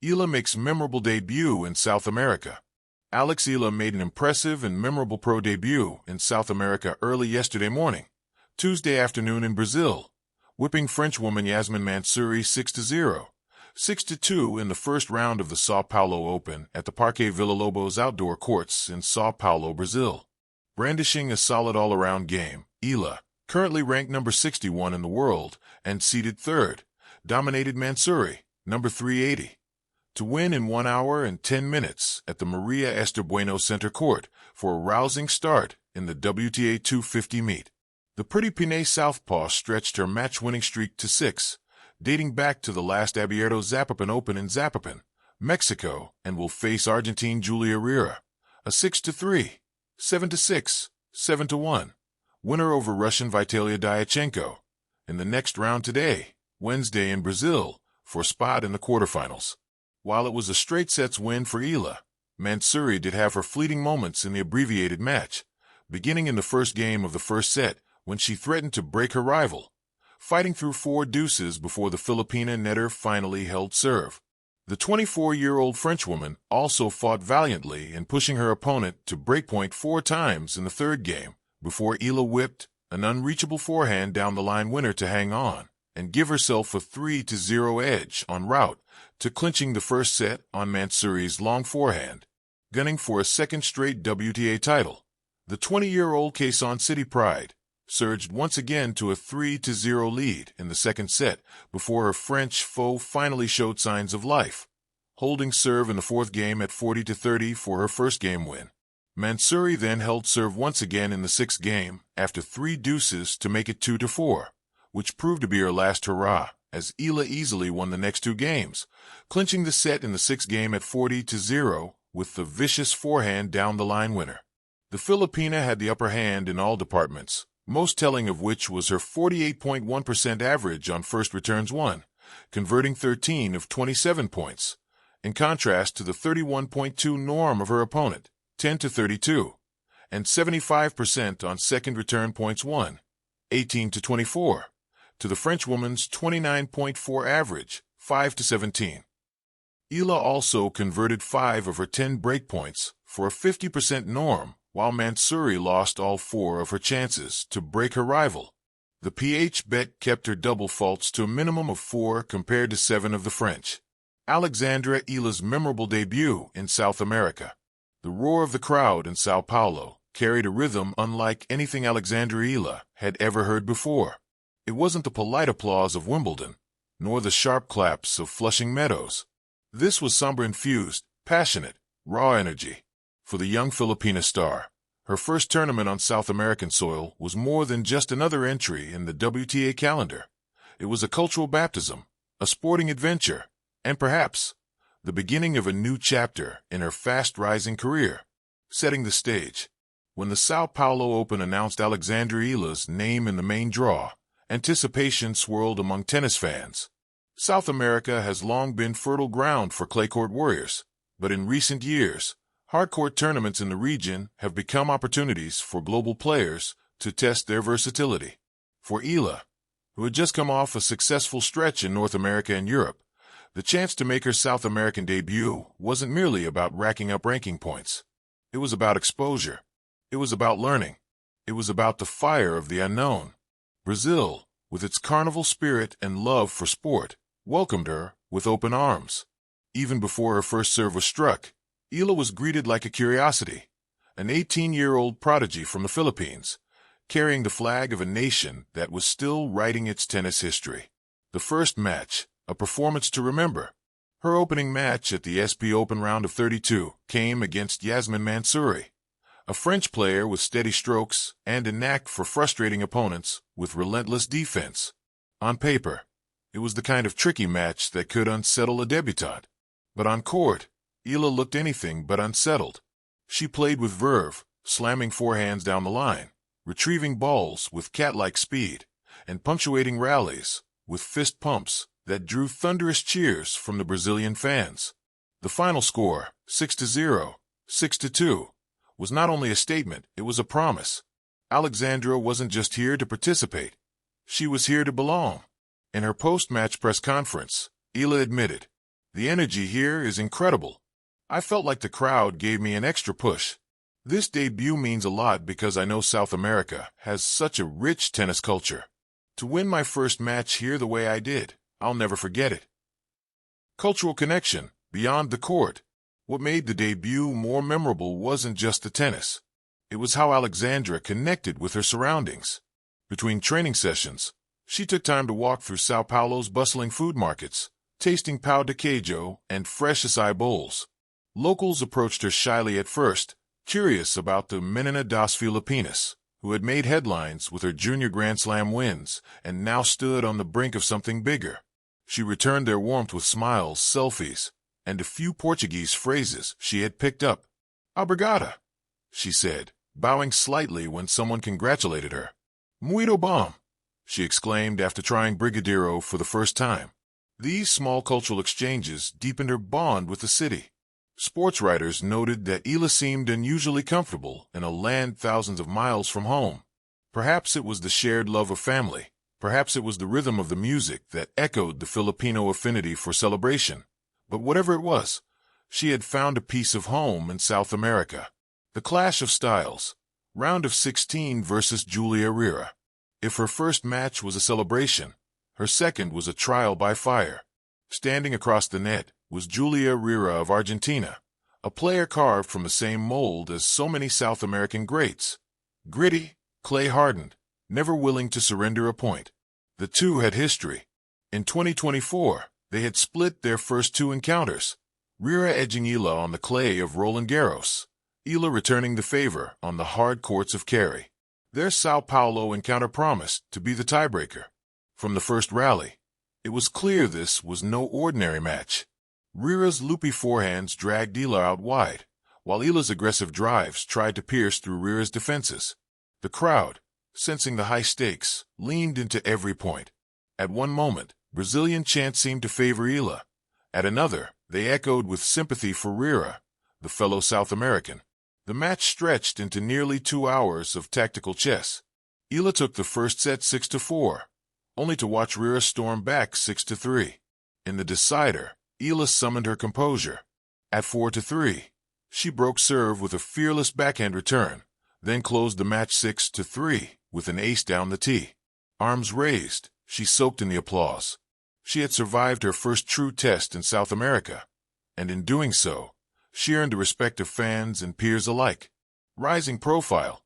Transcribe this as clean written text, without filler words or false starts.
Eala makes memorable debut in South America. Eala made an impressive and memorable pro debut in South America early yesterday morning, Tuesday afternoon in Brazil, whipping Frenchwoman Yasmin Mansouri 6-0, 6-2 in the first round of the São Paulo Open at the Parque Villa-Lobos outdoor courts in São Paulo, Brazil. Brandishing a solid all-around game, Eala, currently ranked number 61 in the world and seeded third, dominated Mansouri, number 380, to win in 1 hour and 10 minutes at the Maria Esther Bueno Center Court for a rousing start in the WTA 250 meet. The pretty Pinay southpaw stretched her match-winning streak to 6, dating back to the last Abierto Zapopan Open in Zapopan, Mexico, and will face Argentine Julia Herrera, a 6-3, 7-6, 7-1 winner over Russian Vitalia Diachenko, in the next round today, Wednesday in Brazil, for a spot in the quarterfinals. While it was a straight sets win for Eala, Mansouri did have her fleeting moments in the abbreviated match, beginning in the first game of the first set when she threatened to break her rival, fighting through 4 deuces before the Filipina netter finally held serve. The 24-year-old Frenchwoman also fought valiantly in pushing her opponent to breakpoint 4 times in the third game before Eala whipped an unreachable forehand down the line winner to hang on and give herself a 3-0 edge en route to clinching the first set on Mansouri's long forehand, gunning for a second straight WTA title. The 20-year-old Quezon City Pride surged once again to a 3-0 lead in the second set before her French foe finally showed signs of life, holding serve in the fourth game at 40-30 for her first game win. Mansouri then held serve once again in the sixth game after 3 deuces to make it 2-4, which proved to be her last hurrah, as Eala easily won the next 2 games, clinching the set in the sixth game at 40-0 with the vicious forehand down the line winner. The Filipina had the upper hand in all departments, most telling of which was her 48.1% average on first returns won, converting 13 of 27 points, in contrast to the 31.2 norm of her opponent, 10-32, and 75% on second return points won, 18-24, to the Frenchwoman's 29.4 average, 5-17. Eala also converted 5 of her 10 breakpoints for a 50% norm, while Mansouri lost all 4 of her chances to break her rival. The PH bet kept her double faults to a minimum of 4 compared to 7 of the French. Alexandra Eala's memorable debut in South America. The roar of the crowd in São Paulo carried a rhythm unlike anything Alexandra Eala had ever heard before. It wasn't the polite applause of Wimbledon, nor the sharp claps of Flushing Meadows. This was somber-infused, passionate, raw energy. For the young Filipina star, her first tournament on South American soil was more than just another entry in the WTA calendar. It was a cultural baptism, a sporting adventure, and perhaps the beginning of a new chapter in her fast-rising career. Setting the stage, when the São Paulo Open announced Alexandra Eala's name in the main draw, anticipation swirled among tennis fans. South America has long been fertile ground for clay court warriors, but in recent years, hard-court tournaments in the region have become opportunities for global players to test their versatility. For Eala, who had just come off a successful stretch in North America and Europe, the chance to make her South American debut wasn't merely about racking up ranking points. It was about exposure. It was about learning. It was about the fire of the unknown. Brazil, with its carnival spirit and love for sport, welcomed her with open arms. Even before her first serve was struck, Eala was greeted like a curiosity, an 18-year-old prodigy from the Philippines, carrying the flag of a nation that was still writing its tennis history. The first match, a performance to remember. Her opening match at the SP Open round of 32 came against Yasmin Mansouri, a French player with steady strokes and a knack for frustrating opponents with relentless defense. On paper, it was the kind of tricky match that could unsettle a debutante. But on court, Eala looked anything but unsettled. She played with verve, slamming forehands down the line, retrieving balls with cat-like speed, and punctuating rallies with fist pumps that drew thunderous cheers from the Brazilian fans. The final score, 6-0, 6-2, was not only a statement, it was a promise. Alexandra wasn't just here to participate. She was here to belong. In her post-match press conference, Eala admitted, The energy here is incredible. I felt like the crowd gave me an extra push. This debut means a lot because I know South America has such a rich tennis culture. To win my first match here the way I did, I'll never forget it. Cultural connection, beyond the court. What made the debut more memorable wasn't just the tennis. It was how Alexandra connected with her surroundings. Between training sessions, she took time to walk through Sao Paulo's bustling food markets, tasting pão de queijo and fresh acai bowls. Locals approached her shyly at first, curious about the Menina das Filipinas, who had made headlines with her junior Grand Slam wins and now stood on the brink of something bigger. She returned their warmth with smiles, selfies, and a few Portuguese phrases she had picked up. Obrigada, she said, bowing slightly when someone congratulated her. Muito bom, she exclaimed after trying Brigadeiro for the first time. These small cultural exchanges deepened her bond with the city. Sports writers noted that Eala seemed unusually comfortable in a land thousands of miles from home. Perhaps it was the shared love of family. Perhaps it was the rhythm of the music that echoed the Filipino affinity for celebration. But whatever it was, she had found a piece of home in South America. The clash of styles. Round of 16 versus Julia Rira. If her first match was a celebration, her second was a trial by fire. Standing across the net was Julia Rira of Argentina, a player carved from the same mold as so many South American greats. Gritty, clay-hardened, never willing to surrender a point. The two had history. In 2024, they had split their first two encounters, Rira edging Eala on the clay of Roland Garros, Eala returning the favor on the hard courts of Cary. Their Sao Paulo encounter promised to be the tiebreaker. From the first rally, it was clear this was no ordinary match. Rira's loopy forehands dragged Eala out wide, while Eala's aggressive drives tried to pierce through Rira's defenses. The crowd, sensing the high stakes, leaned into every point. At one moment, Brazilian chants seemed to favor Eala. At another, they echoed with sympathy for Rira, the fellow South American. The match stretched into nearly 2 hours of tactical chess. Eala took the first set 6-4, only to watch Rira storm back 6-3. In the decider, Eala summoned her composure. At 4-3, she broke serve with a fearless backhand return, then closed the match 6-3 with an ace down the tee. Arms raised, she soaked in the applause. She had survived her first true test in South America, and in doing so, she earned the respect of fans and peers alike. Rising profile,